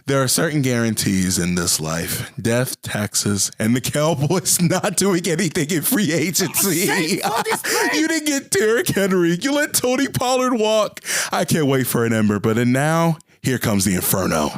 There are certain guarantees in this life. Death, taxes, and the Cowboys not doing anything in free agency. You didn't get Derrick Henry. You let Tony Pollard walk. I can't wait for an Ember. But now, here comes the Inferno.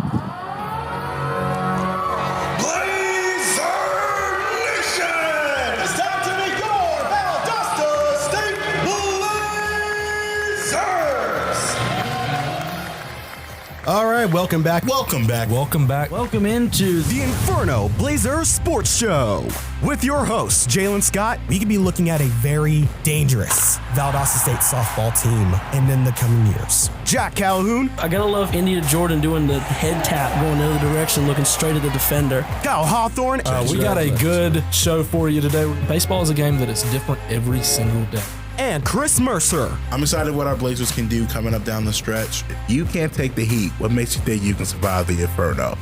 All right, welcome back. Welcome into the Inferno Blazers Sports Show. With your host, Jaylan Scott, we could be looking at a very dangerous Valdosta State softball team in the coming years. Jack Calhoun. I gotta love India Jordan doing the head tap, going the other direction, looking straight at the defender. Kyle Hawthorne. We got a good show for you today. Baseball is a game that is different every single day. And Chris Mercer. I'm excited what our Blazers can do coming up down the stretch. You can't take the heat. What makes you think you can survive the Inferno?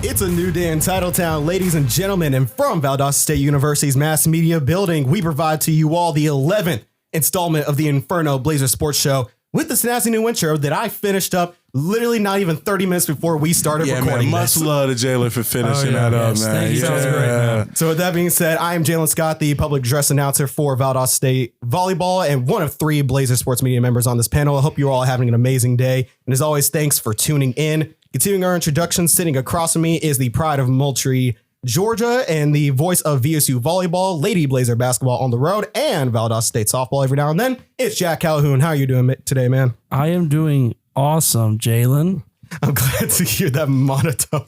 It's a new day in Titletown, ladies and gentlemen, and from Valdosta State University's Mass Media Building, we provide to you all the 11th installment of the Inferno Blazer Sports Show with the snazzy new intro that I finished up literally not even 30 minutes before we started recording. Man, much love to Jaylan for finishing that up, man. Thank you. Sounds great, man. So with that being said, I am Jaylan Scott, the public address announcer for Valdosta State Volleyball and one of 3 Blazer Sports Media members on this panel. I hope you're all having an amazing day. And as always, thanks for tuning in. Continuing our introduction, sitting across from me is the pride of Moultrie, Georgia, and the voice of VSU Volleyball, Lady Blazer Basketball on the road, and Valdosta State Softball every now and then. It's Jack Calhoun. How are you doing today, man? I am doing awesome, Jaylan. I'm glad to hear that monotone.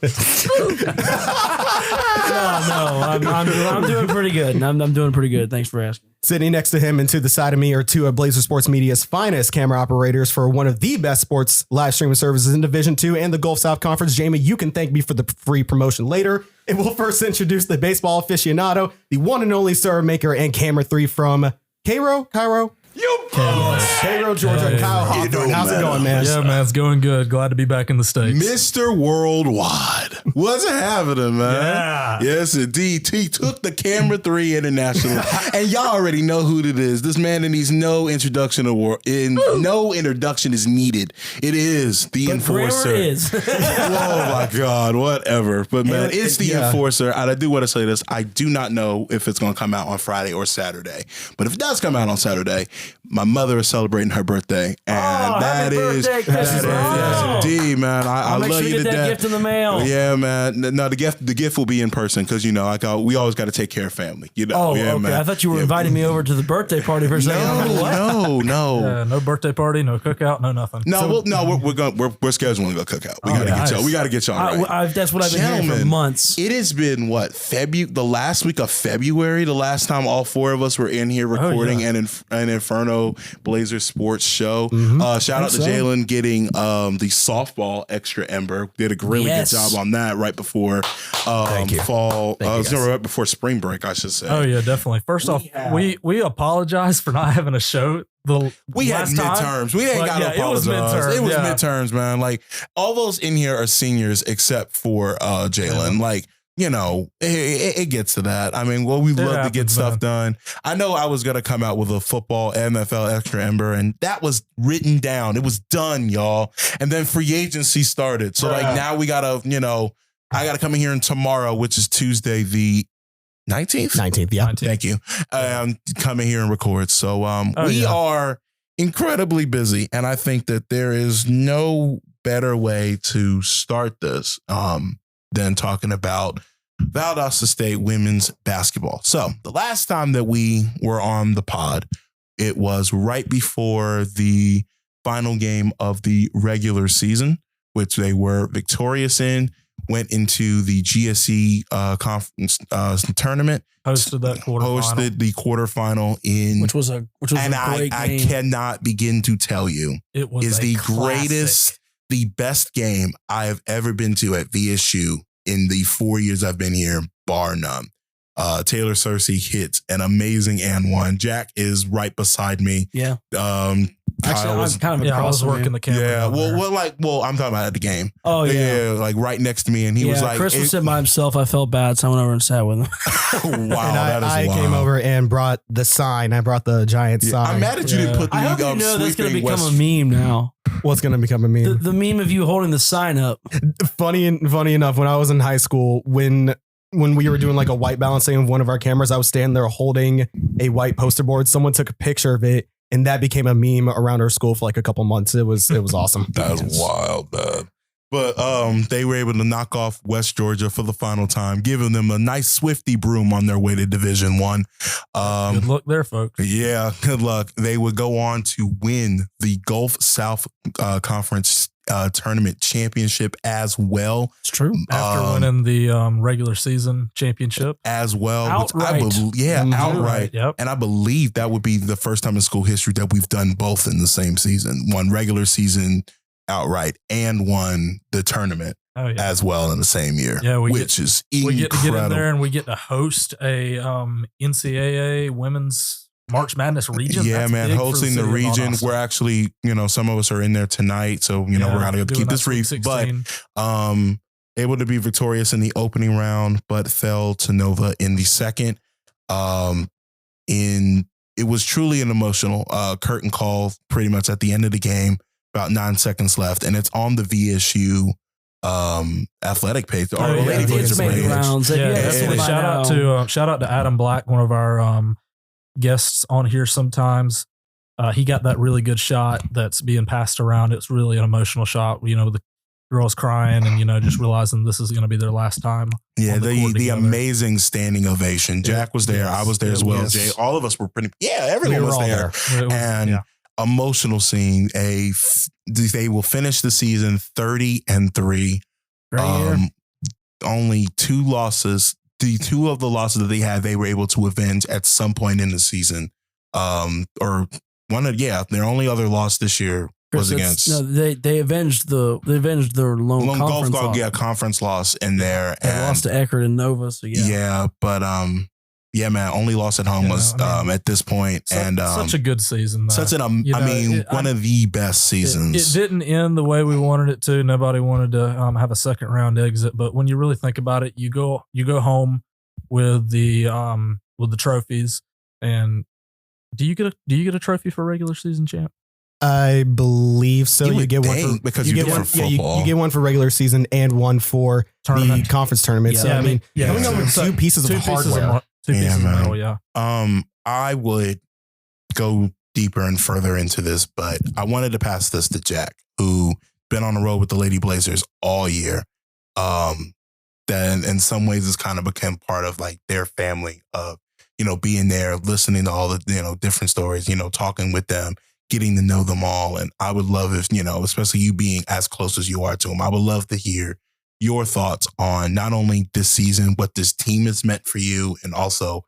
I'm doing pretty good. I'm doing pretty good. Thanks for asking. Sitting next to him and to the side of me are 2 of Blazer Sports Media's finest camera operators for one of the best sports live streaming services in Division II and the Gulf South Conference. Jamie, you can thank me for the free promotion later. And we'll first introduce the baseball aficionado, the one and only serve maker and camera 3 from Cairo. Cairo, Georgia, Kyle Hawthorne. How's it going, man? Yeah, man, it's going good. Glad to be back in the States. Mr. Worldwide. What's happening, man? Yeah. Yes, indeed. He took the Camera 3 International. And y'all already know who it is. This man that needs no introduction no introduction is needed. It is the Enforcer. Oh, my God. Whatever. But, man, it's the Enforcer. And I do want to say this. I do not know if it's going to come out on Friday or Saturday. But if it does come out on Saturday, my mother is celebrating her birthday, and that is yes, indeed, man. I love you to death. Make sure you get that gift in the mail. Yeah, man. No, the gift will be in person because we always got to take care of family. Okay. Man. I thought you were inviting me over to the birthday party for a second. No. Yeah, no birthday party, no cookout, no nothing. No, we're scheduling a cookout. We got to get y'all right. That's what I've been hearing for months. It has been the last week of February, the last time all 4 of us were in here recording an Inferno Blazer Sports Show. Shout out to Jaylan getting the softball extra Ember. Did a really good job on that right before fall. Right before spring break, I should say. Oh yeah, definitely. First off, we apologize for not having a show. We had midterms. We ain't got to apologize. It was midterms, man. Like all those in here are seniors except for Jaylan. Like, it gets to that. I mean, we love to get stuff done. I know I was going to come out with a football NFL extra Ember, and that was written down. It was done, y'all. And then free agency started. So, now we got to, I got to come in here tomorrow, which is Tuesday, the 19th? 19th, yeah. Thank you. Come in here and record. So, we are incredibly busy, and I think that there is no better way to start this than talking about Valdosta State women's basketball. So the last time that we were on the pod, it was right before the final game of the regular season, which they were victorious in, went into the GSE conference tournament. Hosted the quarterfinal in which was a great game. I cannot begin to tell you it was the classic. Greatest, the best game I have ever been to at VSU in the 4 years I've been here, bar none. Taylor Cersei hits an amazing and one. Jack is right beside me. Yeah. Actually, I'm kind of I was working the camera. Yeah. Well, I'm talking about at the game. Oh yeah. Like right next to me, and he was like, Chris was sitting by himself. I felt bad, so I went over and sat with him. Wow, and I came over and brought the sign. I brought the giant sign. I'm mad that you didn't put the I hope you know that's going to become a meme now. What's going to become a meme? The meme of you holding the sign up. Funny enough, when I was in high school, when we were doing like a white balancing of one of our cameras, I was standing there holding a white poster board. Someone took a picture of it, and that became a meme around our school for like a couple months. It was awesome. That was wild, man. But they were able to knock off West Georgia for the final time, giving them a nice Swifty broom on their way to Division I. Good luck there, folks. Yeah, good luck. They would go on to win the Gulf South Conference tournament championship as well. It's true. After winning the regular season championship as well. Outright. Outright. Yep. And I believe that would be the first time in school history that we've done both in the same season. One regular season outright and won the tournament as well in the same year. Yeah, which is incredible. We get to get in there and we get to host a NCAA women's March Madness region. Yeah, That's man, big hosting the region. We're actually, some of us are in there tonight, so we're gonna keep this brief. But able to be victorious in the opening round, but fell to Nova in the second. It was truly an emotional curtain call, pretty much at the end of the game. About 9 seconds left, and it's on the VSU athletic page. It's made rounds. Shout out to Adam Black, one of our guests on here sometimes. He got that really good shot that's being passed around. It's really an emotional shot. The girls crying and just realizing this is going to be their last time. Yeah, the amazing standing ovation. Jack was there. I was there as well. Yes. Jay, all of us were pretty. Yeah, everyone was there. And emotional scene. They will finish the season 30-3. Only 2 losses. The 2 of the losses that they had, they were able to avenge at some point in the season. Or one of their only other loss this year was against. No, they avenged their lone conference golf loss. Conference loss in there. They lost to Eckerd and Nova. So but yeah, man, only loss at home was at this point. Such a good season. Though. One of the best seasons. It didn't end the way we wanted it to. Nobody wanted to have a second round exit. But when you really think about it, you go home with the trophies. And do you get a trophy for regular season champ? I believe so. You get one because you get one for football. You get one for regular season and one for the conference tournament. Yeah, so coming up with 2 pieces of hardware. 2 pieces of metal, yeah. I would go deeper and further into this, but I wanted to pass this to Jack, who been on the road with the Lady Blazers all year. That in some ways has kind of become part of like their family of, being there, listening to all the, different stories, talking with them, getting to know them all. And I would love if, especially you being as close as you are to them, I would love to hear your thoughts on not only this season, what this team has meant for you, and also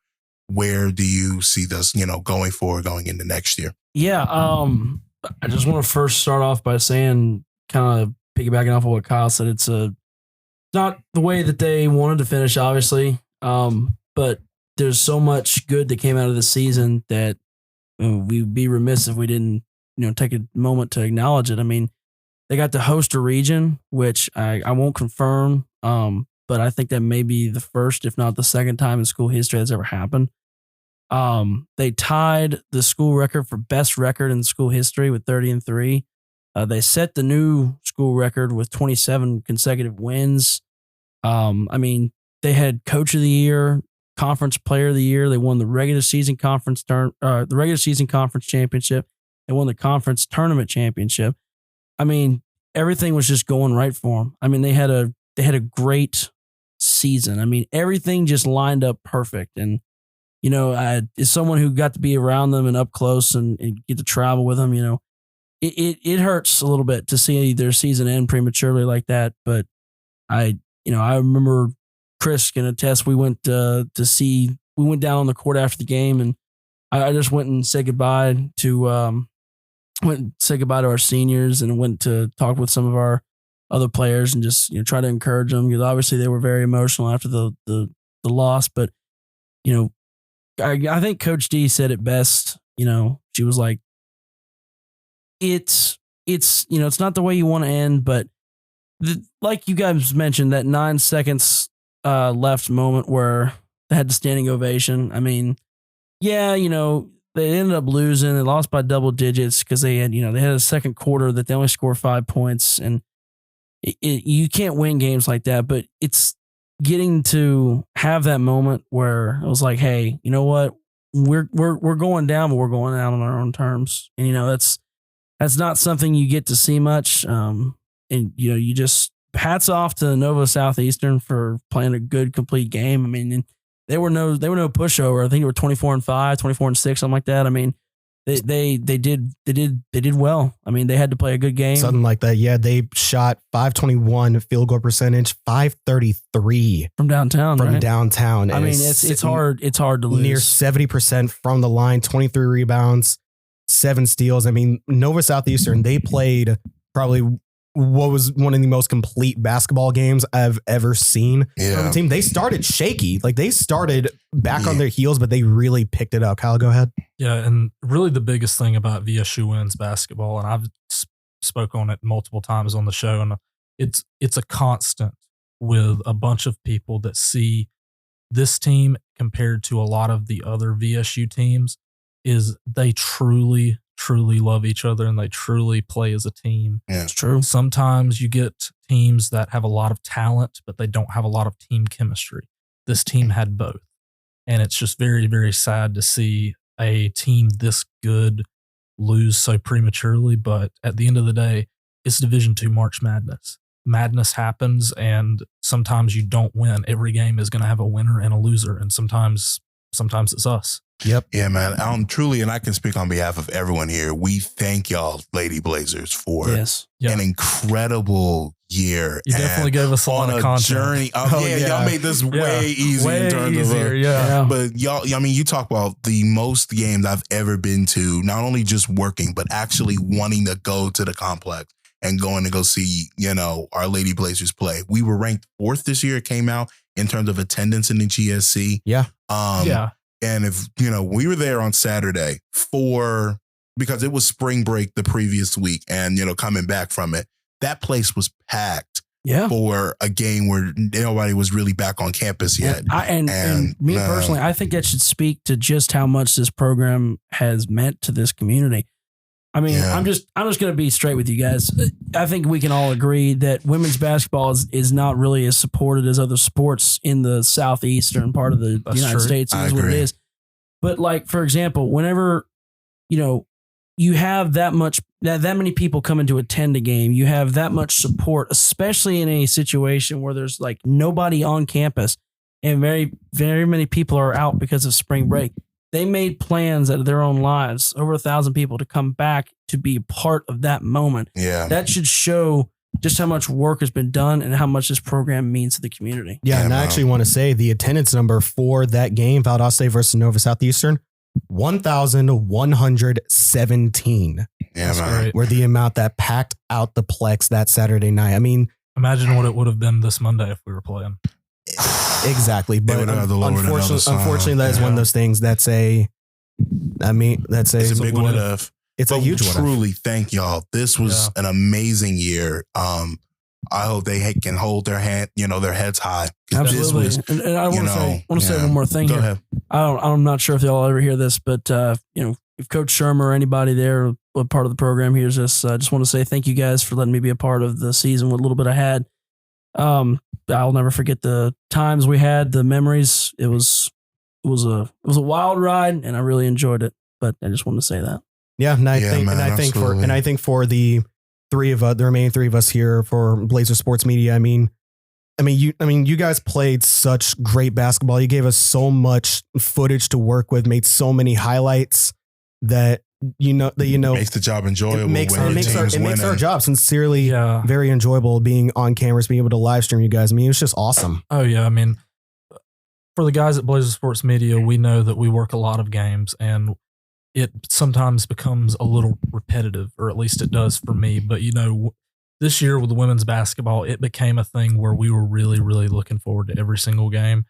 where do you see this, going forward, going into next year? Yeah. I just want to first start off by saying, kind of piggybacking off of what Kyle said, it's not the way that they wanted to finish, obviously. But there's so much good that came out of the season that we'd be remiss if we didn't, take a moment to acknowledge it. I mean, they got to host a region, which I won't confirm, but I think that may be the first, if not the second time in school history that's ever happened. They tied the school record for best record in school history with 30-3. They set the new school record with 27 consecutive wins. They had Coach of the Year, Conference Player of the Year. They won the regular season conference championship. They won the conference tournament championship. Everything was just going right for them. They had a great season. Everything just lined up perfect. And, as someone who got to be around them and up close and get to travel with them, it hurts a little bit to see their season end prematurely like that. But I remember Chris can attest, we went down on the court after the game, and I just went and said goodbye to our seniors and went to talk with some of our other players and just try to encourage them, because obviously they were very emotional after the loss. But I think Coach D said it best. She was like, it's not the way you want to end, but like you guys mentioned, that 9 seconds left moment where they had the standing ovation. they ended up losing. They lost by double digits because they had a second quarter that they only scored 5 points, and you can't win games like that. But it's getting to have that moment where it was like, hey, you know what? We're going down, but we're going down on our own terms, and that's not something you get to see much. And you just hats off to Nova Southeastern for playing a good complete game. I mean, they were no pushover. I think they were 24-5, 24-6, something like that. I mean, they did well. I mean, they had to play a good game. Something like that. Yeah, they shot 521 field goal percentage, 533 from downtown. Downtown. I mean, it's hard to lose. Near 70% from the line, 23 rebounds, 7 steals. I mean, Nova Southeastern, they played probably what was one of the most complete basketball games I've ever seen from a team. They started shaky. Like, they started back on their heels, but they really picked it up. Kyle, go ahead. Yeah, and really the biggest thing about VSU women's basketball, and I've spoke on it multiple times on the show, and it's a constant with a bunch of people that see this team compared to a lot of the other VSU teams, is they truly love each other and they truly play as a team. Yeah, it's true. Sometimes you get teams that have a lot of talent, but they don't have a lot of team chemistry. This team had both. And it's just very, very sad to see a team this good lose so prematurely. But at the end of the day, it's Division II March Madness. Madness happens, and sometimes you don't win. Every game is going to have a winner and a loser, and sometimes it's us. Yep. Yeah, man. Truly, and I can speak on behalf of everyone here. We thank y'all, Lady Blazers, for an incredible year. You definitely gave us a lot of content. Journey. Y'all made this way easier in terms of But y'all, I mean, you talk about the most games I've ever been to, not only just working, but actually wanting to go to the complex and going to go see, our Lady Blazers play. We were ranked 4th this year. It came out in terms of attendance in the GSC. Yeah. And if, we were there on Saturday because it was spring break the previous week and, coming back from it, that place was packed for a game where nobody was really back on campus yet. And me personally, I think that should speak to just how much this program has meant to this community. I mean, I'm just going to be straight with you guys. I think we can all agree that women's basketball is not really as supported as other sports in the southeastern part of the United States. Is what it is. But like, for example, whenever, you have that many people coming to attend a game, you have that much support, especially in a situation where there's like nobody on campus and very, very many people are out because of spring break. They made plans out of their own lives, over 1,000 people, to come back to be a part of that moment. Yeah. That should show just how much work has been done and how much this program means to the community. Yeah, and I actually want to say the attendance number for that game, Valdosta versus Nova Southeastern, 1,117. Yeah, man. Were the amount that packed out the Plex that Saturday night. I mean, imagine what it would have been this Monday if we were playing. Exactly, but unfortunately, that is one of those things. That's a big what if. It's a huge one. Truly, thank y'all. This was an amazing year. I hope they can hold their heads high. Absolutely. And I want to say one more thing Go here. ahead. I'm not sure if y'all ever hear this, but if Coach Shermer or anybody there, a part of the program hears this, I just want to say thank you guys for letting me be a part of the season with a little bit I had. I'll never forget the times we had, the memories. It was a wild ride, and I really enjoyed it. But I just wanted to say that. Yeah, and I think for the remaining 3 of us here for Blazer Sports Media, I mean, you guys played such great basketball. You gave us so much footage to work with, made so many highlights that makes the job enjoyable. It makes our job sincerely very enjoyable, being on cameras, being able to live stream you guys. I mean, it's just awesome. Oh yeah. I mean, for the guys at Blazer Sports Media, we know that we work a lot of games and it sometimes becomes a little repetitive, or at least it does for me. But this year with the women's basketball, it became a thing where we were really, really looking forward to every single game,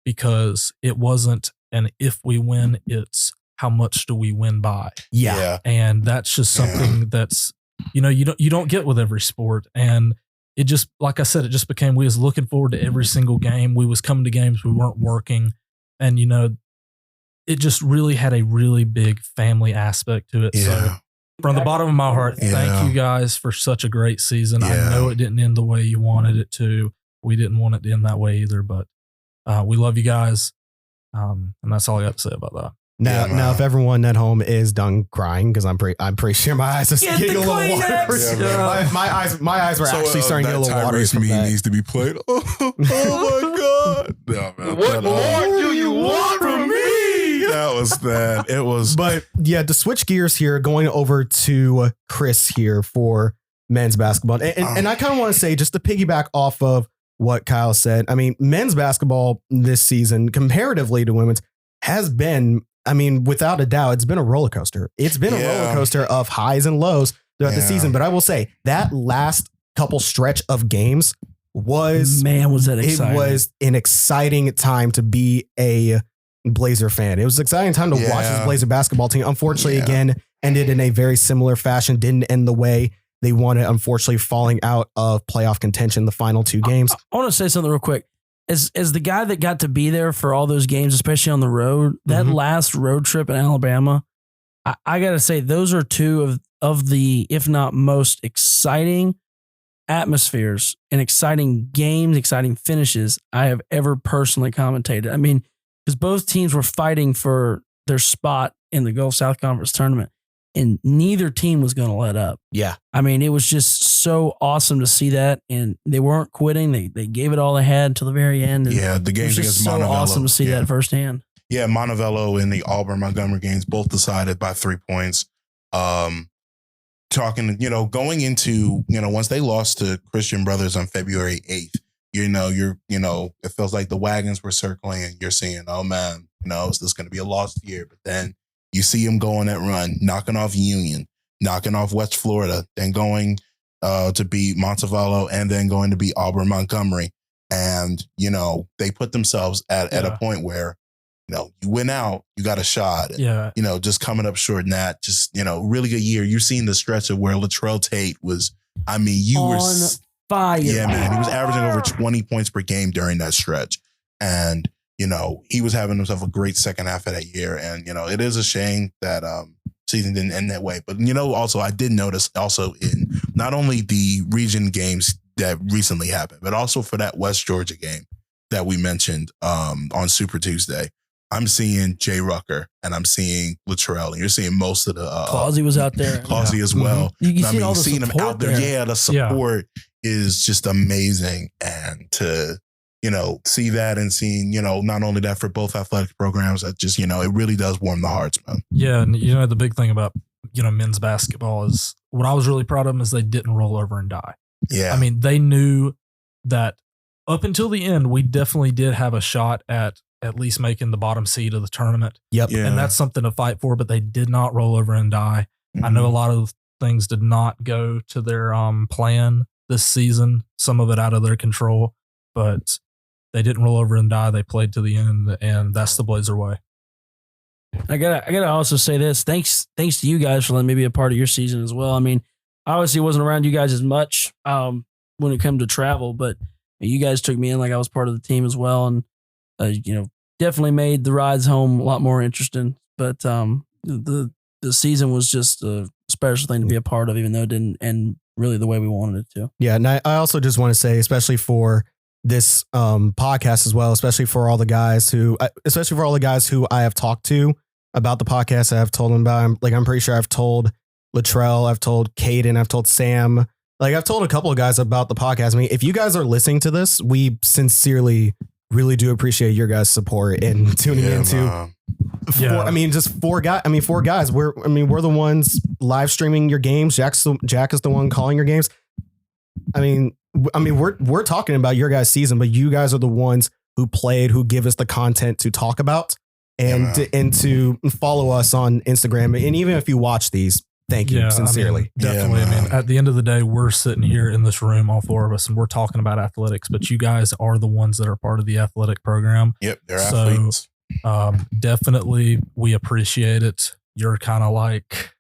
because it wasn't an if we win, it's how much do we win by? Yeah. And that's just something that's, you don't get with every sport. And it just, like I said, it just became, we was looking forward to every single game. We was coming to games, we weren't working. And, it just really had a really big family aspect to it. Yeah. So from the bottom of my heart, thank you guys for such a great season. I know it didn't end the way you wanted it to. We didn't want it to end that way either, but we love you guys. And that's all I got to say about that. Now, if everyone at home is done crying, because I'm pretty sure my eyes are getting a little water. My eyes were actually starting to get a little water. From that needs to be played. Oh my God! No, man, what more do you want from me? That was that. It was. But yeah, to switch gears here, going over to Chris here for men's basketball, and I kind of want to say, just to piggyback off of what Kyle said. I mean, men's basketball this season, comparatively to women's, has been, I mean, without a doubt, it's been a roller coaster. It's been a roller coaster of highs and lows throughout the season. But I will say that last couple stretch of games was that exciting. It was an exciting time to be a Blazer fan. It was an exciting time to watch this Blazer basketball team. Unfortunately, again, ended in a very similar fashion. Didn't end the way they wanted, unfortunately, falling out of playoff contention the final two games. I want to say something real quick. As the guy that got to be there for all those games, especially on the road, that last road trip in Alabama, I got to say, those are two of the, if not most exciting atmospheres and exciting games, exciting finishes I have ever personally commentated. I mean, because both teams were fighting for their spot in the Gulf South Conference tournament, and neither team was going to let up. Yeah. I mean, it was just so awesome to see that, and they weren't quitting. They gave it all they had until the very end. And the games against so Montevallo. Awesome to see that firsthand. Yeah, Montevallo and the Auburn-Montgomery games both decided by 3 points. Talking, going into, once they lost to Christian Brothers on February 8th, it feels like the wagons were circling and you're seeing, oh man, is this going to be a lost year? But then you see them go on that run, knocking off Union, knocking off West Florida, then going to beat Montevallo, and then going to beat Auburn-Montgomery. And, they put themselves at a point where, you win out, you got a shot. Yeah. Just coming up short in that, really good year. You've seen the stretch of where Latrell Tate was, on fire. Yeah, man. He was averaging over 20 points per game during that stretch. And, he was having himself a great second half of that year. And, it is a shame that season didn't end that way. But, also I did notice also in not only the region games that recently happened, but also for that West Georgia game that we mentioned on Super Tuesday. I'm seeing Jay Rucker and I'm seeing Latrell, and you're seeing most of the Clausy was out there. Clausy as well. You see all the seeing him out there. Yeah, the support is just amazing. And to, see that and seeing, not only that for both athletic programs, that just, it really does warm the hearts, man. Yeah. And the big thing about, men's basketball is what I was really proud of them is they didn't roll over and die. Yeah. I mean, they knew that up until the end, we definitely did have a shot at least making the bottom seed of the tournament. Yep. Yeah. And that's something to fight for, but they did not roll over and die. Mm-hmm. I know a lot of things did not go to their plan this season, some of it out of their control, but they didn't roll over and die. They played to the end, and that's the Blazer way. I gotta also say this. Thanks to you guys for letting me be a part of your season as well. I mean, I obviously wasn't around you guys as much when it came to travel, but you guys took me in like I was part of the team as well, and definitely made the rides home a lot more interesting. But the season was just a special thing to be a part of, even though it didn't end really the way we wanted it to. Yeah, and I also just want to say, especially for this podcast as well, especially for all the guys who I have talked to about the podcast, I've told them about. I'm pretty sure I've told Latrell, I've told Caden, I've told Sam. I've told a couple of guys about the podcast. I mean, if you guys are listening to this, we sincerely really do appreciate your guys' support and tuning into. Four guys. We're the ones live streaming your games. Jack is the one calling your games. We're talking about your guys' season, but you guys are the ones who played, who give us the content to talk about and to follow us on Instagram. And even if you watch these, thank you sincerely. Definitely. At the end of the day, we're sitting here in this room, all four of us, and we're talking about athletics, but you guys are the ones that are part of the athletic program. Yep. They're athletes. Definitely we appreciate it. You're kind of like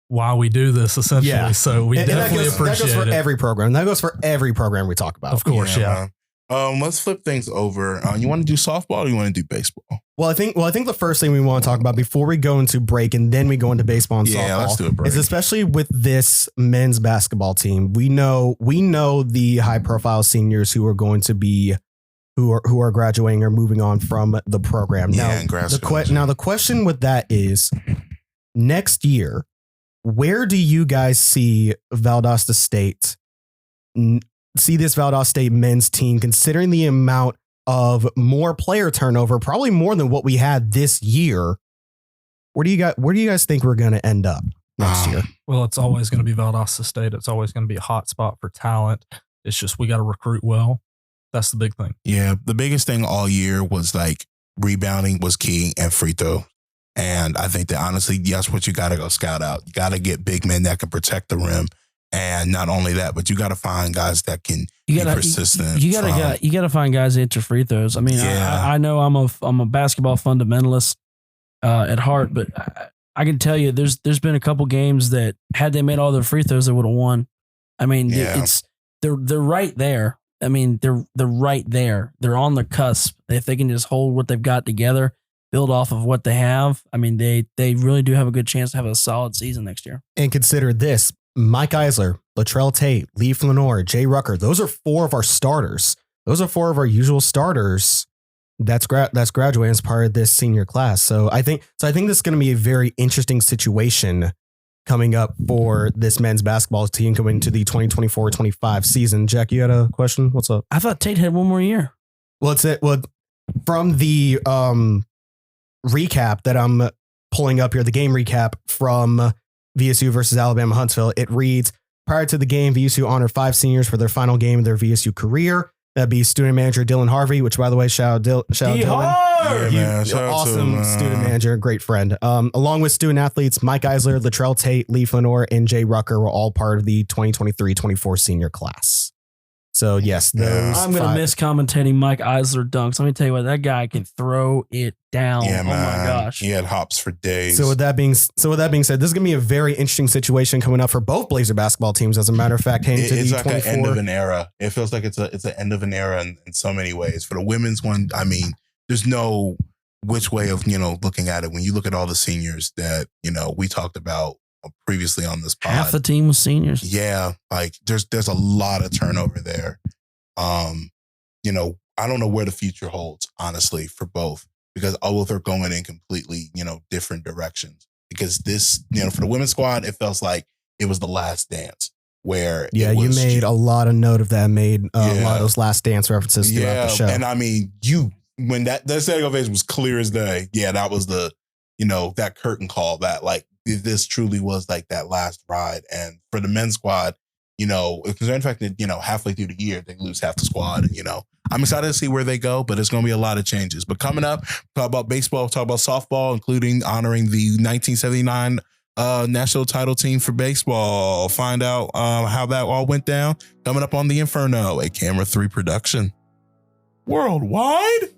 why we do this essentially. Yeah. So we definitely appreciate it. That goes for every program. That goes for every program we talk about. Of course. Yeah. Let's flip things over. You want to do softball or you want to do baseball? Well, I think the first thing we want to talk about before we go into break and then we go into baseball and softball, let's do a break. is especially with this men's basketball team. We know the high profile seniors who are going to be who are graduating or moving on from the program. Now, the question with that is, next year, where do you guys see Valdosta State? See this Valdosta State men's team, considering the amount of more player turnover, probably more than what we had this year. Where do you guys think we're going to end up next year? Well, it's always going to be Valdosta State. It's always going to be a hot spot for talent. It's just we got to recruit well. That's the big thing. Yeah, the biggest thing all year was like rebounding was key and free throw. And I think that honestly, that's what you got to go scout out. You got to get big men that can protect the rim. And not only that, but you got to find guys that can be persistent. You got to find guys that enter free throws. I mean, I know I'm a basketball fundamentalist at heart, but I can tell you there's been a couple games that had they made all their free throws, they would have won. I mean, they're right there. I mean, they're right there. They're on the cusp. If they can just hold what they've got together, build off of what they have, I mean, they really do have a good chance to have a solid season next year. And consider this: Mike Eisler, Latrell Tate, Lee Flanor, Jay Rucker. Those are 4 of our starters. Those are 4 of our usual starters. That's graduating as part of this senior class. So I think this is going to be a very interesting situation coming up for this men's basketball team coming into the 2024-25 season. Jack, you had a question? What's up? I thought Tate had one more year. Well, from the recap that I'm pulling up here, the game recap from VSU versus Alabama Huntsville, it reads, prior to the game, VSU honored 5 seniors for their final game of their VSU career. That'd be student manager Dylan Harvey, which, by the way, shout out Dylan. Awesome student manager, great friend. Along with student athletes Mike Eisler, Latrell Tate, Lee Flanor, and Jay Rucker were all part of the 2023-24 senior class. So, yes, those I'm going to miss commentating Mike Eisler dunks. Let me tell you what, that guy can throw it down. Yeah, man. Oh, my gosh. He had hops for days. So with that being said, this is going to be a very interesting situation coming up for both Blazer basketball teams. As a matter of fact, it's like an end of an era. It feels like it's an end of an era in so many ways. For the women's one, I mean, there's no which way of, looking at it. When you look at all the seniors that, we talked about previously on this pod. Half the team was seniors. Yeah. Like there's a lot of turnover there. I don't know where the future holds, honestly, for both, because both are going in completely, different directions. Because this, for the women's squad, it felt like it was the last dance where you made a lot of note of that, made a lot of those last dance references throughout the show. And I mean, when that standing ovation was clear as day, that was the, that curtain call that like, this truly was like that last ride. And for the men's squad, because in fact that, halfway through the year, they lose half the squad. And, I'm excited to see where they go, but it's going to be a lot of changes. But coming up, talk about baseball, talk about softball, including honoring the 1979 national title team for baseball. Find out how that all went down. Coming up on the Inferno, a Camera 3 production. Worldwide?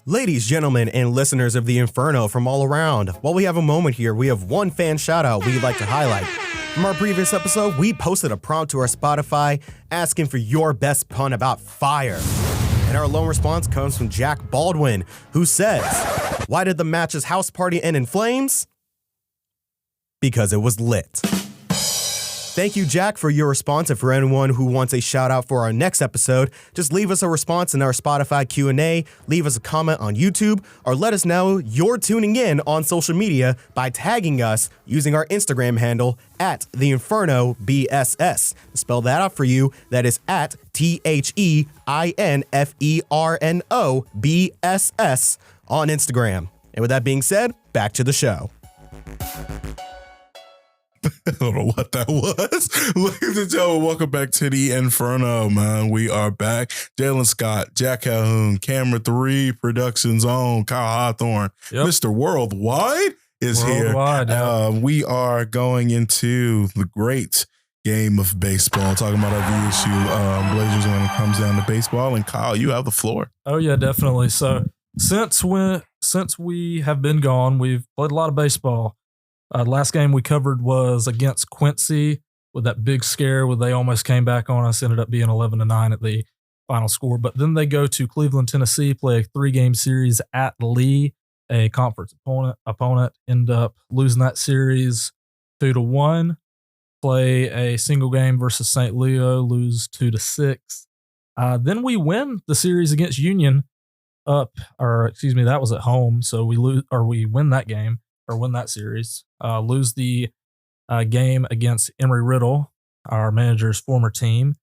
Ladies, gentlemen, and listeners of the Inferno from all around, while we have a moment here, we have one fan shout out we'd like to highlight. From our previous episode, we posted a prompt to our Spotify asking for your best pun about fire. And our lone response comes from Jack Baldwin, who says, "Why did the match's house party end in flames? Because it was lit." Thank you, Jack, for your response. And for anyone who wants a shout out for our next episode, just leave us a response in our Spotify Q&A, leave us a comment on YouTube, or let us know you're tuning in on social media by tagging us using our Instagram handle at the Inferno B.S.S. To spell that out for you, that is at THEINFERNO BSS on Instagram. And with that being said, back to the show. I don't know what that was. Ladies and gentlemen, welcome back to the Inferno, man. We are back. Jaylan Scott, Jack Calhoun, Camera 3 Productions own, Kyle Hawthorne, Mr. Worldwide is Worldwide, here. We are going into the great game of baseball, talking about our VSU Blazers when it comes down to baseball. And Kyle, you have the floor. Oh, yeah, definitely. So since we have been gone, we've played a lot of baseball. Last game we covered was against Quincy with that big scare where they almost came back on us, ended up being 11-9 at the final score. But then they go to Cleveland, Tennessee, play a 3-game series at Lee, a conference opponent, end up losing that series 2-1. Play a single game versus St. Leo, lose 2-6. Then we win the series against Union that was at home. So we win that game or win that series. Lose the game against Emory-Riddle, our manager's former team.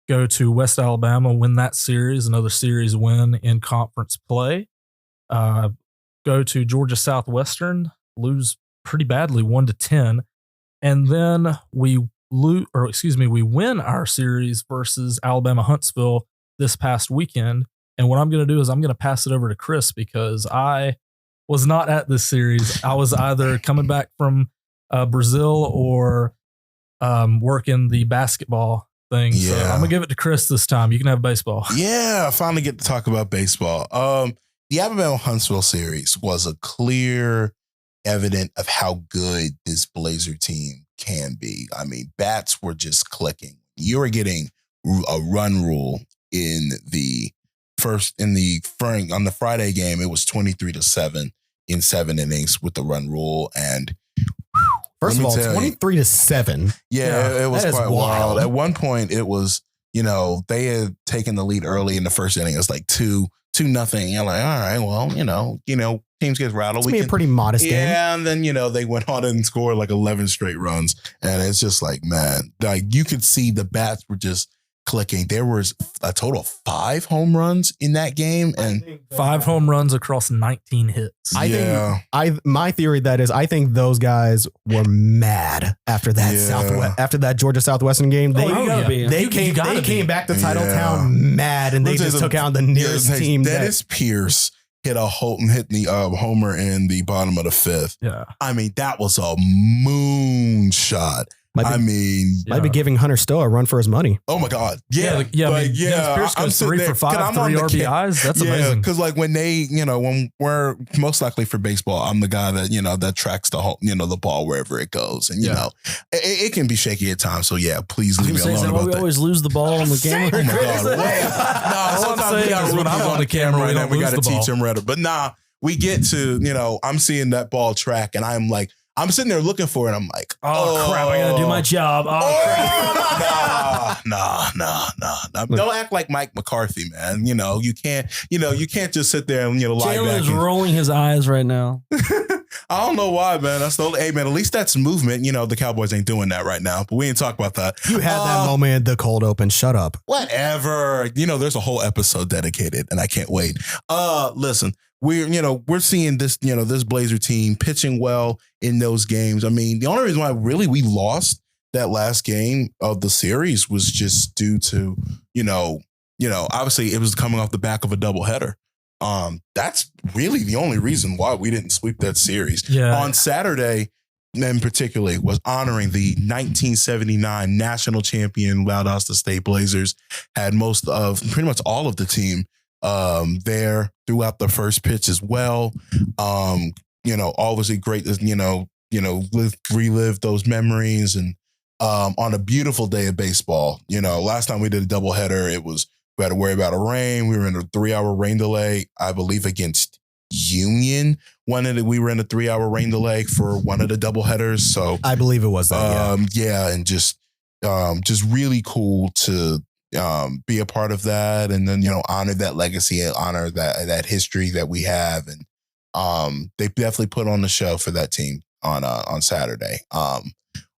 Go to West Alabama, win that series, another series win in conference play. Go to Georgia Southwestern, lose pretty badly, 1-10. And then we win our series versus Alabama Huntsville this past weekend. And what I'm going to do is I'm going to pass it over to Chris because I was not at this series. I was either coming back from Brazil or working the basketball thing. Yeah. So I'm going to give it to Chris this time. You can have baseball. Yeah, I finally get to talk about baseball. The Alabama Huntsville series was a clear evidence of how good this Blazer team can be. I mean, bats were just clicking. You were getting a run rule on the Friday game. It was 23-7 in 7 innings with the run rule. And first of all, 23-7. Yeah, it was quite wild. At one point, it was, they had taken the lead early in the first inning. It was like 2-0. You're like, all right, well, teams get rattled. It's a pretty modest game. Yeah, and then, they went on and scored like 11 straight runs. And it's just like, man, like you could see the bats were just clicking. There was a total of 5 home runs in that game, and 5 home runs across 19 hits. My theory I think those guys were mad after that after that Georgia Southwestern game. They came back to Titletown mad, and they just took out the nearest team. Dennis Pierce hit the homer in the bottom of the 5th. Yeah, I mean that was a moonshot. Might be giving Hunter Stowe a run for his money. Oh my God. Yeah. Pierce goes 3 for 5, 3 RBIs. That's amazing. Because like when when we're most likely for baseball, I'm the guy that, that tracks the whole, the ball wherever it goes. And, it can be shaky at times. So yeah, please leave me alone about that. We always lose the ball on the camera. Oh my God. Sometimes we got when I'm on the camera right now, we got to teach him rather. But we get to, I'm seeing that ball track and I'm like, I'm sitting there looking for it. I'm like, oh crap! I gotta do my job. Nah. Don't act like Mike McCarthy, man. You can't just sit there and lie Jaylan back. Is rolling his eyes right now. I don't know why, man. Hey, man. At least that's movement. The Cowboys ain't doing that right now. But we ain't talk about that. You had that moment at the cold open. Shut up. Whatever. There's a whole episode dedicated, and I can't wait. Listen. We're seeing this, this Blazer team pitching well in those games. I mean, the only reason why really we lost that last game of the series was just due to, obviously it was coming off the back of a doubleheader. That's really the only reason why we didn't sweep that series. Yeah. On Saturday, in particular, was honoring the 1979 national champion Valdosta State Blazers. Had pretty much all of the team there throughout the first pitch as well. Obviously great, relive those memories and on a beautiful day of baseball. Last time we did a doubleheader, we had to worry about a rain. We were in a 3-hour rain delay, I believe, against Union. We were in a 3-hour rain delay for one of the doubleheaders. So I believe it was that. And just really cool to be a part of that, and then honor that legacy, honor that history that we have, and they definitely put on the show for that team on Saturday.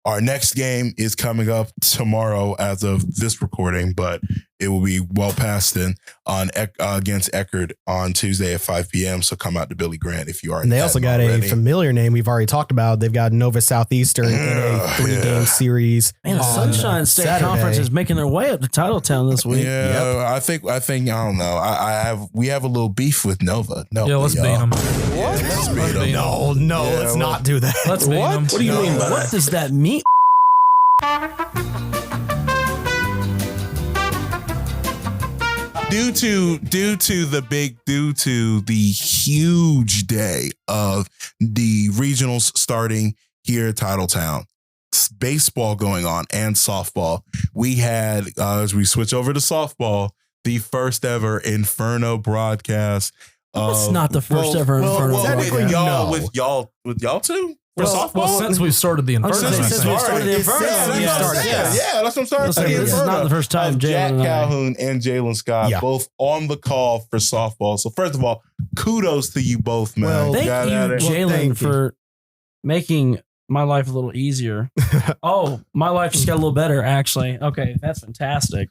Our next game is coming up tomorrow as of this recording, but it will be well past then against Eckerd on Tuesday at 5 p.m. So come out to Billy Grant if you are. And they also got a familiar name we've already talked about. They've got Nova Southeastern in a 3-game series. Man, the Sunshine State Saturday. Conference is making their way up to Titletown this week. Yeah, yep. I think I don't know. We have a little beef with Nova. Let's beat them. What? Let's beat them. No, let's not do that. Let's beat them. What do you mean? What does that mean? Due to the huge day of the regionals starting here at Titletown. It's baseball going on and softball. We had, as we switch over to softball, the first ever Inferno broadcast. It's not the first ever Inferno broadcast. With y'all too? For Well, softball? since we started the Inferno. Since we started the Inferno. Yeah, that's what I'm starting to say. This is not the first time Jack Jaylan Calhoun and Jaylan Scott both on the call for softball. So first of all, kudos to you both, man. Well, Thank you, Jaylan, you. for making my life a little easier. Oh, my life just got a little better, actually. Okay, that's fantastic.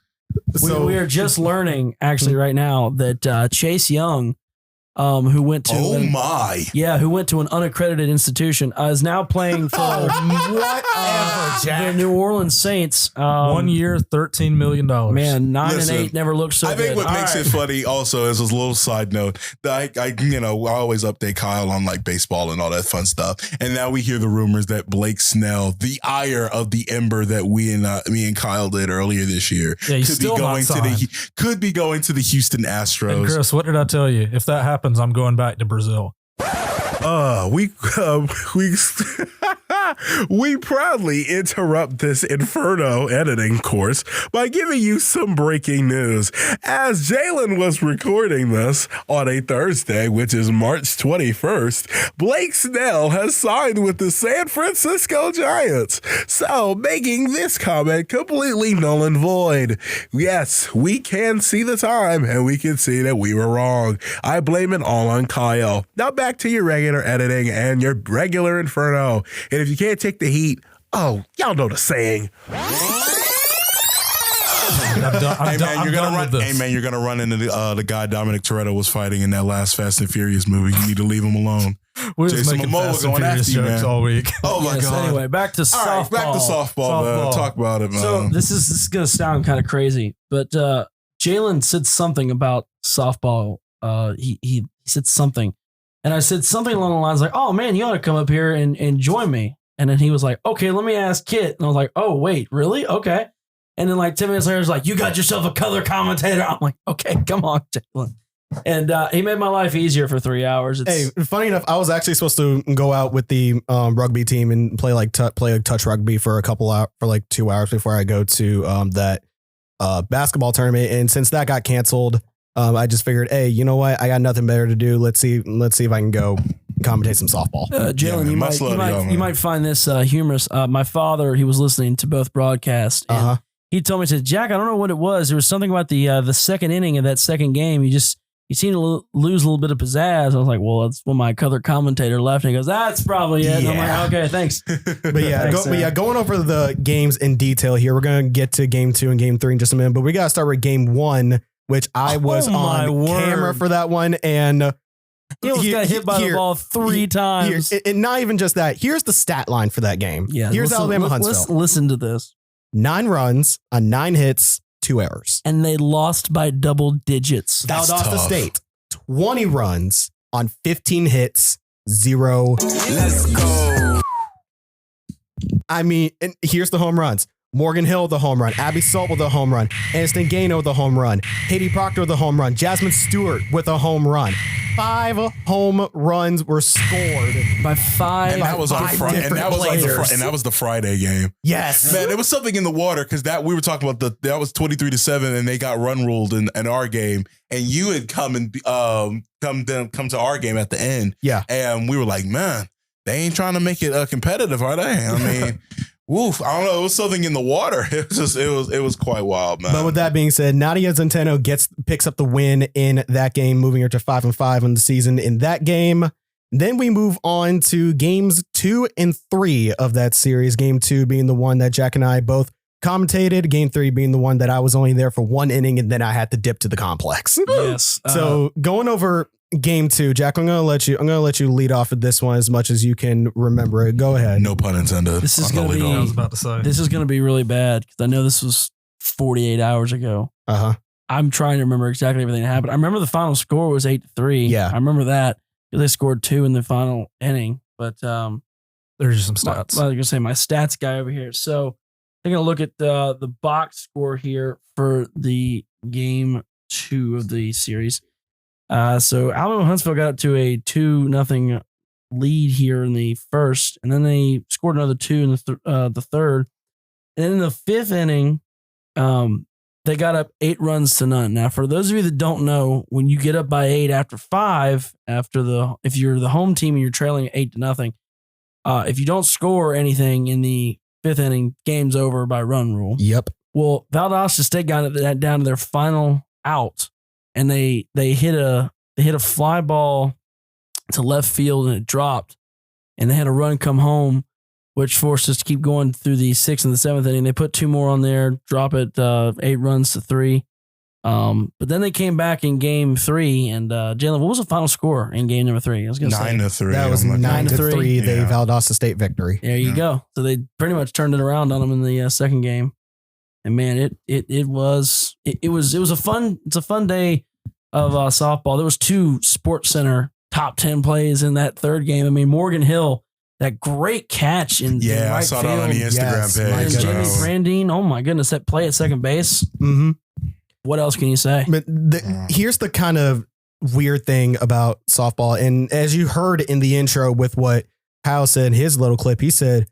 So we are just learning, actually, right now that Chase Young, who went to who went to an unaccredited institution, is now playing for the New Orleans Saints. 1 year, $13 million. Man, 9 Listen, and 8 never looked so I think good. what makes it funny also is a little side note that I always update Kyle on like baseball and all that fun stuff. And now we hear the rumors that Blake Snell, the ire of the Ember that me and Kyle did earlier this year, could be going to the Houston Astros. And Chris, what did I tell you? If that happens, I'm going back to Brazil. We proudly interrupt this Inferno editing course by giving you some breaking news. As Jaylan was recording this on a Thursday, which is March 21st, Blake Snell has signed with the San Francisco Giants. So, making this comment completely null and void. Yes, we can see the time and we can see that we were wrong. I blame it all on Kyle. Now back to your regular editing and your regular Inferno. And if you can't take the heat, y'all know the saying. You're gonna run into the guy Dominic Toretto was fighting in that last Fast and Furious movie. You need to leave him alone. We're just making Fast and Furious jokes all week. Oh my god! Anyway, back to softball. All right, back to softball. Man. Talk about it, man. So this is gonna sound kind of crazy, but Jaylan said something about softball. He said something. And I said something along the lines like, "Oh man, you ought to come up here and join me." And then he was like, "Okay, let me ask Kit." And I was like, "Oh wait, really? Okay." And then like 10 minutes later, he's like, "You got yourself a color commentator." I'm like, "Okay, come on, Jaylan." And he made my life easier for 3 hours. Hey, funny enough, I was actually supposed to go out with the rugby team and play touch rugby for 2 hours before I go to that basketball tournament. And since that got canceled, I just figured, hey, you know what? I got nothing better to do. Let's see if I can go commentate some softball. Jaylan, you might find this humorous. My father, he was listening to both broadcasts. And he told me, he said, "Jack, I don't know what it was. There was something about the second inning of that second game. You seemed to lose a little bit of pizzazz." I was like, "Well, that's when my color commentator left." And he goes, "That's probably it." And I'm like, "Okay, thanks." Going over the games in detail here. We're going to get to game 2 and game 3 in just a minute, but we got to start with game 1. Which I was on camera for that one, and he almost got hit by the ball 3 times. And not even just that. Here's the stat line for that game. Yeah, here's Alabama Huntsville. Listen to this: 9 runs on 9 hits, 2 errors, and they lost by double digits. Valdosta State, 20 runs on 15 hits, 0. Let's go. I mean, and here's the home runs. Morgan Hill with the home run, Abby Salt with a home run, Aniston Gano with a home run, Katie Proctor with a home run, Jasmine Stewart with a home run. 5 home runs were scored by 5. And that was on Friday. And that was the Friday game. Yes, man, there was something in the water because we were talking about that was 23-7, and they got run ruled in our game, and you had come to our game at the end. Yeah, and we were like, man, they ain't trying to make it competitive, are they? I mean. Woof! I don't know. It was something in the water. It was quite wild, man. But with that being said, Nadia Centeno picks up the win in that game, moving her to 5-5 on the season in that game. Then we move on to games 2 and 3 of that series. Game 2 being the one that Jack and I both commentated. Game 3 being the one that I was only there for 1 inning, and then I had to dip to the complex. Yes. So going over game 2, Jack, I'm gonna let you lead off with this one as much as you can remember it. Go ahead. No pun intended. This is gonna be. I was about to say this is gonna be really bad because I know this was 48 hours ago. I'm trying to remember exactly everything that happened. I remember the final score was 8-3. Yeah, I remember that because they scored 2 in the final inning. But there's some stats. I was gonna say my stats guy over here. So I'm gonna look at the box score here for the game 2 of the series. So Alabama Huntsville got up to a 2-0 lead here in the first, and then they scored another 2 in the third. And then in the 5th inning, they got up 8 runs to none. Now, for those of you that don't know, when you get up by 8 after 5, if you're the home team and you're trailing 8-0, if you don't score anything in the 5th inning, game's over by run rule. Yep. Well, Valdosta State got that down to their final out, and they hit a fly ball to left field and it dropped, and they had a run come home, which forced us to keep going through the 6th and the 7th inning. They put 2 more on there, drop it 8 runs to 3. But then they came back in game 3, and Jaylan, what was the final score in game number 3? I was going to say 9-3. That was 9-3. The Valdosta State victory. There you go. So they pretty much turned it around on them in the second game. And man, it was a fun day of softball. There was 2 Sports Center top 10 plays in that third game. I mean, Morgan Hill, that great catch in right I saw field. that on the Instagram page. And Jamie Brandine, oh my goodness, that play at second base. Mm-hmm. What else can you say? But here's the kind of weird thing about softball. And as you heard in the intro with what Kyle said in his little clip, he said,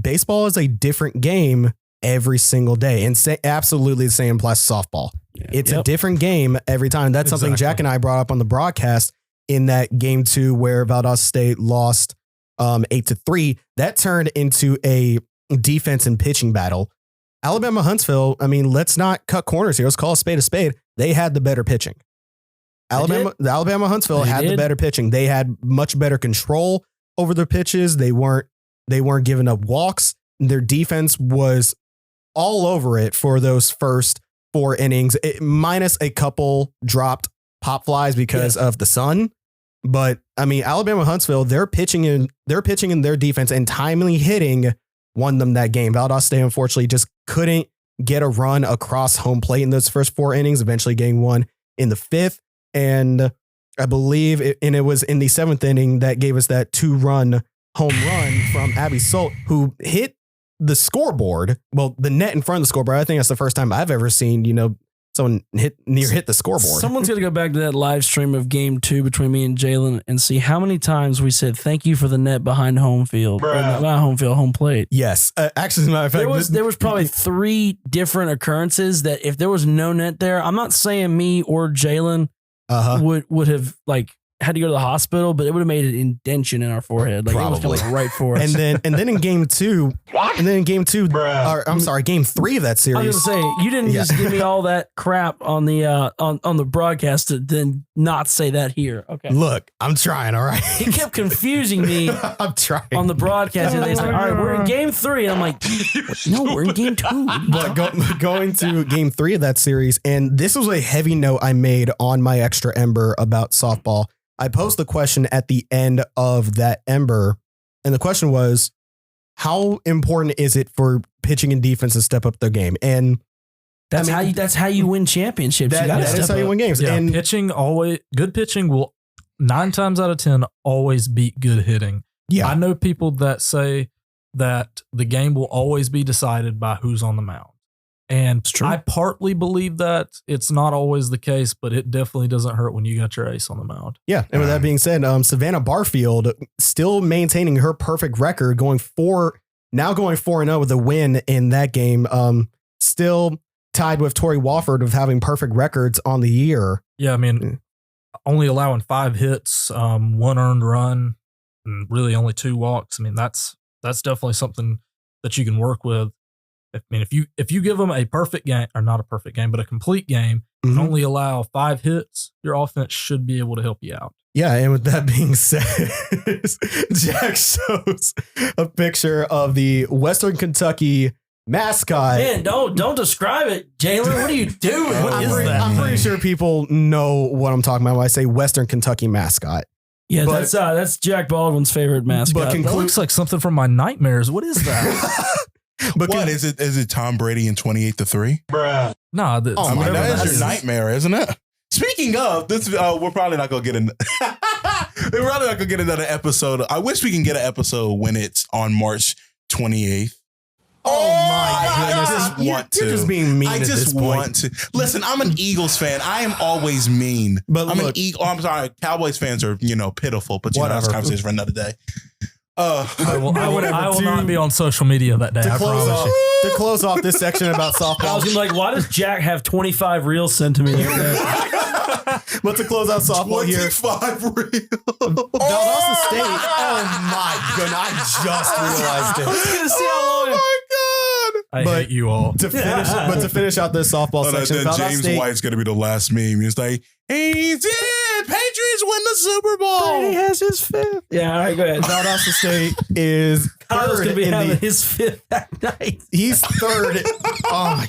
baseball is a different game every single day. And absolutely the same applies to softball. Yeah. It's a different game every time. That's something Jack and I brought up on the broadcast in that game 2 where Valdosta State lost 8-3. That turned into a defense and pitching battle. Alabama Huntsville, I mean, let's not cut corners here. Let's call a spade a spade. They had the better pitching. The Alabama Huntsville had the better pitching. They had much better control over their pitches. They weren't giving up walks. Their defense was all over it for those first 4 innings, minus a couple dropped pop flies because of the sun. But I mean, Alabama Huntsville, their pitching and their defense and timely hitting won them that game. Valdosta State unfortunately just couldn't get a run across home plate in those first 4 innings, eventually getting one in the 5th. And I believe it was in the 7th inning that gave us that 2-run home run from Abby Solt, who hit the scoreboard. Well, the net in front of the scoreboard. I think that's the first time I've ever seen, someone hit the scoreboard. Someone's going to go back to that live stream of game 2 between me and Jaylan and see how many times we said, thank you for the net behind home field. Not home field, home plate. Yes. Actually, as a matter of fact, there was probably 3 different occurrences that if there was no net there, I'm not saying me or Jaylan would have had to go to the hospital, but it would have made an indention in our forehead. It was coming right for us. And then in game 2, game 3 of that series. I was going to say, you didn't just give me all that crap on the broadcast to then not say that here. Okay. Look, I'm trying. All right. He kept confusing me. I'm trying on the broadcast. And he's like, all right, we're in game 3. And I'm like, no, we're in game 2. But going to game 3 of that series. And this was a heavy note I made on my extra Ember about softball. I posed the question at the end of that Ember, and the question was, how important is it for pitching and defense to step up their game? And that's how you win championships. That is how you win games. Yeah, and good pitching will 9 times out of 10 always beat good hitting. Yeah. I know people that say that the game will always be decided by who's on the mound. And I partly believe that it's not always the case, but it definitely doesn't hurt when you got your ace on the mound. Yeah. And with that being said, Savannah Barfield still maintaining her perfect record, going 4-0 with a win in that game. Still tied with Tori Wofford of having perfect records on the year. Yeah. I mean, only allowing 5 hits, 1 earned run, and really only 2 walks. I mean, that's definitely something that you can work with. I mean, if you give them a perfect game, or not a perfect game, but a complete game, and only allow 5 hits, your offense should be able to help you out. Yeah, and with that being said, Jack shows a picture of the Western Kentucky mascot. Man, don't describe it, Jaylan. What are you doing? What is that? I'm pretty sure people know what I'm talking about when I say Western Kentucky mascot. Yeah, that's Jack Baldwin's favorite mascot. That looks like something from my nightmares. What is that? But what is it? Is it Tom Brady in 28-3? Bruh. No, that is your nightmare, isn't it? Speaking of this, we're probably not gonna get another episode. I wish we can get an episode when it's on March 28th. Oh my goodness! want to. You're just being mean. I at just this point. want to. Listen, I'm an Eagles fan. I am always mean. But I'm look, an Eagle. I'm sorry. Cowboys fans are, pitiful, but that's Whatever. a conversation for another day. I will To- not be on social media that day. I promise you. to close off this section about I was softball, gonna be like, why does Jack have 25 reels sent to me? but to close out softball here, 25 real. Valdosta State. Oh my goodness, I just realized it. gonna see how long. Oh my I But- hate you all. To finish out this softball God. section, Then Valdosta James State White's going to be the last meme. It's like, he did. Patriots win the Super Bowl. has his fifth. Yeah, all right, go ahead. Valdosta State is Kyle's third gonna be in having the. his fifth that night. He's third. Oh my.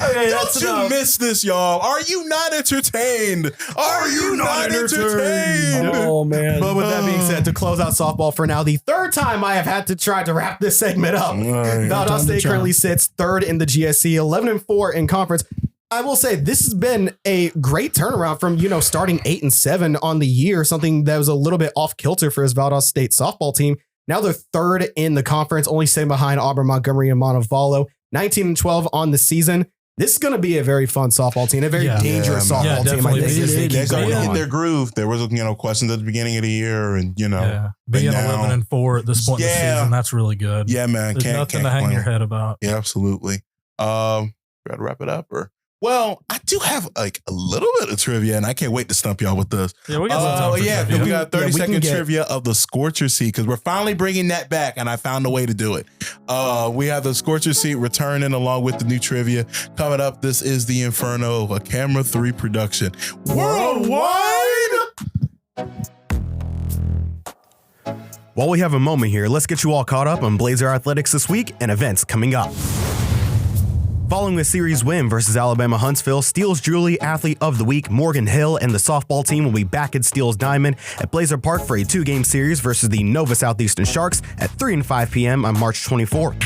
Okay, Don't you miss this, y'all? Are you not entertained? Are you not entertained? Oh man. But with that being said, to close out softball for now, the third time I have had to try to wrap this segment up. Valdosta State currently sits third in the GSC, 11-4 in conference. I will say this has been a great turnaround from, starting 8-7 on the year, something that was a little bit off kilter for his Valdosta State softball team. Now they're third in the conference, only sitting behind Auburn, Montgomery, and Montevallo, 19-12 on the season. This is going to be a very fun softball team, a very dangerous softball team. I definitely. think as they They're keep going going to hit on. their groove. There was, questions at the beginning of the year, and Being now- 11-4 at this point in the season, that's really good. yeah, man, There's nothing to hang complain. your head about. Yeah, absolutely. Got to wrap it up, or I do have a little bit of trivia, and I can't wait to stump y'all with this. Yeah, we got some time for trivia. We got 30 we can second get- trivia of the Scorcher seat because we're finally bringing that back, and I found a way to do it. We have the Scorcher seat returning along with the new trivia coming up. This is the Inferno, a Camera 3 production worldwide. While we have a moment here, let's get you all caught up on Blazer Athletics this week and events coming up. Following a series win versus Alabama Huntsville, Steele's Julie Athlete of the Week, Morgan Hill, and the softball team will be back at Steele's Diamond at Blazer Park for a 2-game series versus the Nova Southeastern Sharks at 3 and 5 p.m. on March 24th.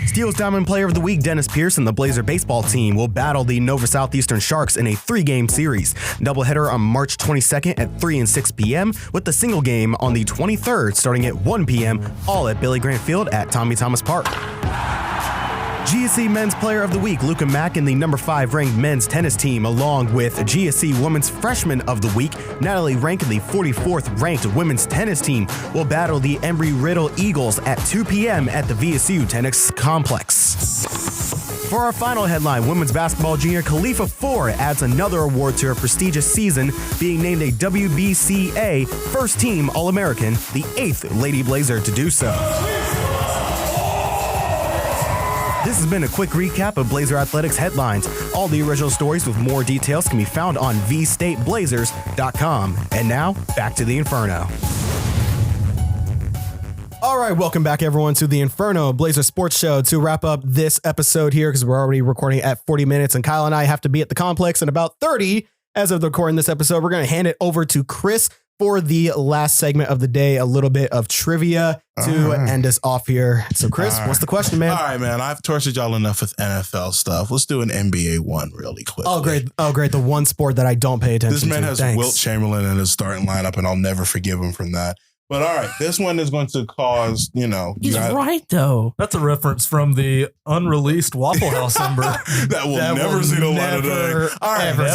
Steele's Diamond Player of the Week, Dennis Pierce, and the Blazer baseball team will battle the Nova Southeastern Sharks in a 3-game series. Doubleheader on March 22nd at 3 and 6 p.m. with the single game on the 23rd starting at 1 p.m. all at Billy Grant Field at Tommy Thomas Park. GSC Men's Player of the Week, Luca Mack, and the number 5 ranked men's tennis team, along with GSC Women's Freshman of the Week, Natalie Rank, and the 44th ranked women's tennis team, will battle the Embry-Riddle Eagles at 2 p.m. at the VSU Tennis Complex. For our final headline, women's basketball junior Khalifa Ford adds another award to her prestigious season, being named a WBCA First Team All-American, the 8th Lady Blazer to do so. This has been a quick recap of Blazer Athletics headlines. All the original stories with more details can be found on vstateblazers.com. And now, back to the Inferno. All right, welcome back, everyone, to the Inferno Blazer Sports Show. To wrap up this episode here, because we're already recording at 40 minutes, and Kyle and I have to be at the complex in about 30 as of recording this episode. We're going to hand it over to Chris for the last segment of the day, a little bit of trivia to end us off here. So, Chris, what's the question, man? All right, man. I've tortured y'all enough with NFL stuff. Let's do an NBA one really quick. Oh, great. Oh, great. The one sport that I don't pay attention to. This man has Thanks. Wilt Chamberlain in his starting lineup, and I'll never forgive him from that. But all right, this one is going to cause, He's right, though. That's a reference from the unrelleased Waffle House number. that will never see the light of day. All right, Never.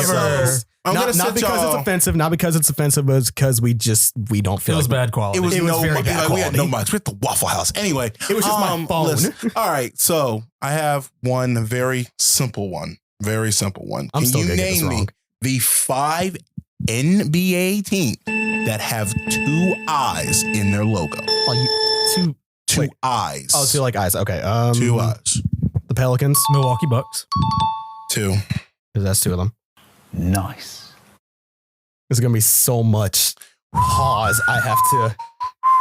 so I'm Not gonna sit because y'all. it's offensive, not because it's offensive, but it's because we don't It feel was like bad quality. It was very no, bad we had no quality. much. We're at the Waffle House. Anyway, It was just my phone. listen. All right, so I have one very simple one. Very simple one. I'm Can still you gonna get this name me wrong. the 5 NBA teams that have 2 eyes in their logo? two Two Wait. eyes. Oh, two like eyes. Okay. 2 eyes. The Pelicans, Milwaukee Bucks. 2. because that's 2 of them. Nice. There's gonna be so much pause I have to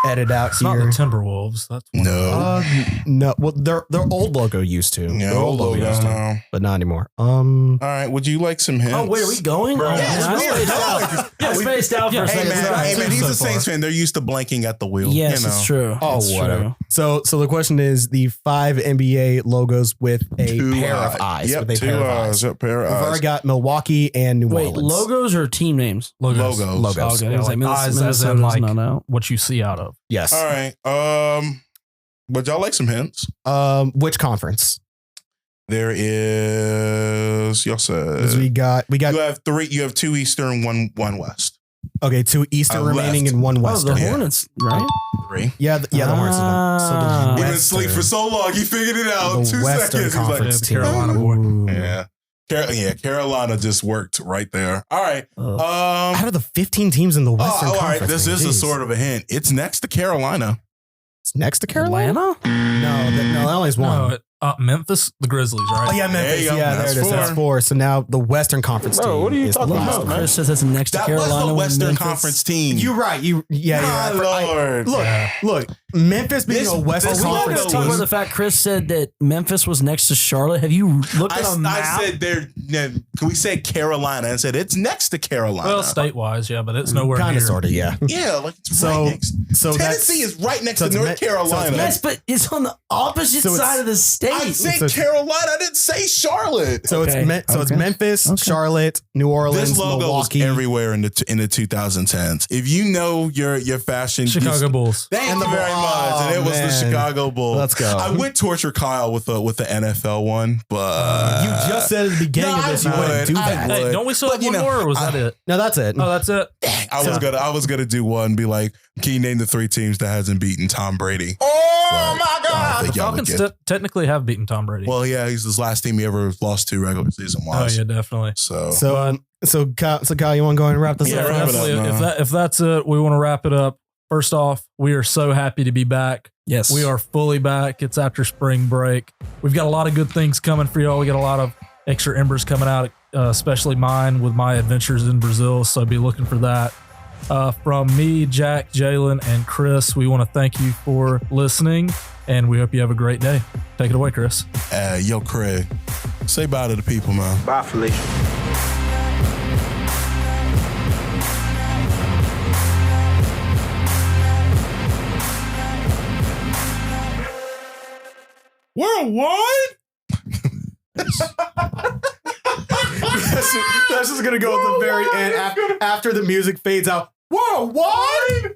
edit out It's not here. the Timberwolves. That's one. No. No, well, their old logo used to, Yeah, Their old logo used to, no. but not anymore. All right, would you like some hints? Oh, wait, are we going? Bro, Oh, yes, man, we I are. spaced out. Yeah, we spaced out for Yeah, a Hey second. man, Sorry. hey man, he's So a Saints far. fan. They're used to blanking at the wheel. Yes, it's true. Oh, It's whatever. true. So the question is the 5 NBA logos with a 2 pair of eyes. Yep, with a 2 pair of eyes. eyes. Yep, pair of We've eyes. already got Milwaukee and New Wait, Orleans. logos or team names? Logos. Logos. Okay, Yeah, I was like like, eyes as in Minnesota's like not out. what you see out of. Yes. All right. Would y'all like some hints? Which conference? There is, y'all said. We got. You have three. You have 2 Eastern, one West. Okay, 2 Eastern remaining and 1 Western. the Hornets, right? 3. Yeah, the Hornets is one. So the He been asleep for so long. He figured it out in 2 Western seconds. Conference He's like, Carolina boy. Ooh. Yeah. Carolina just worked right there. All right. Out of the 15 teams in the Western all Conference. right. This is a sort of a hint. It's next to Carolina. It's next to Carolina? Atlanta? No, that only is one. Memphis, the Grizzlies, right? Oh, yeah, Memphis. There you go. Yeah, there That's it is. That's 4. So now the Western Conference team. Bro, what are you is talking the about, last man? one. Chris says that's next to That Carolina. was the with Western Memphis. Conference team. You're right. My Lord. Look. Memphis being a Western this Conference logo Talk team. about the fact Chris said that Memphis was next to Charlotte. Have you looked at a I map? said can we say Carolina and said it's next to Carolina? Well, state-wise, yeah, but it's nowhere Kind near. of, sort of, yeah. Yeah, like it's So- right next. so Tennessee that's- is right next so to it's North Carolina. Yes, but it's on the opposite So it's- side of the state. I said So- Carolina. I didn't say Charlotte. So Okay. it's Memphis, Charlotte, New Orleans, This logo Milwaukee, was everywhere in the 2010s. If you know your fashion, Chicago Bulls. Thank And you the very Bulls. much. And it was the Man. Chicago Bulls. Let's go. I would torture Kyle with the NFL one, but You just said at the beginning of this you wouldn't do that. would. Hey, don't we still have But, you one know, more, or was that it? No, that's it. Oh, that's it. I was gonna do one and be like, can you name the 3 teams that hasn't beaten Tom Brady? Oh my I God. think The y'all would Falcons get. technically have beaten Tom Brady. Well, yeah, he's his last team he ever lost to regular season oh wise. yeah, definitely. So So Kyle, you want to go ahead and wrap this Yeah, up? wrap it up, Definitely. man. If that's it, we want to wrap it up. First off, we are so happy to be back. Yes. We are fully back. It's after spring break. We've got a lot of good things coming for y'all. We got a lot of extra embers coming out, especially mine with my adventures in Brazil. So be looking for that. From me, Jack, Jaylan, and Chris, we want to thank you for listening, and we hope you have a great day. Take it away, Chris. Yo, Craig, say bye to the people, man. Bye, Felicia. Worldwide? That's just gonna go at the very end after the music fades out. Worldwide.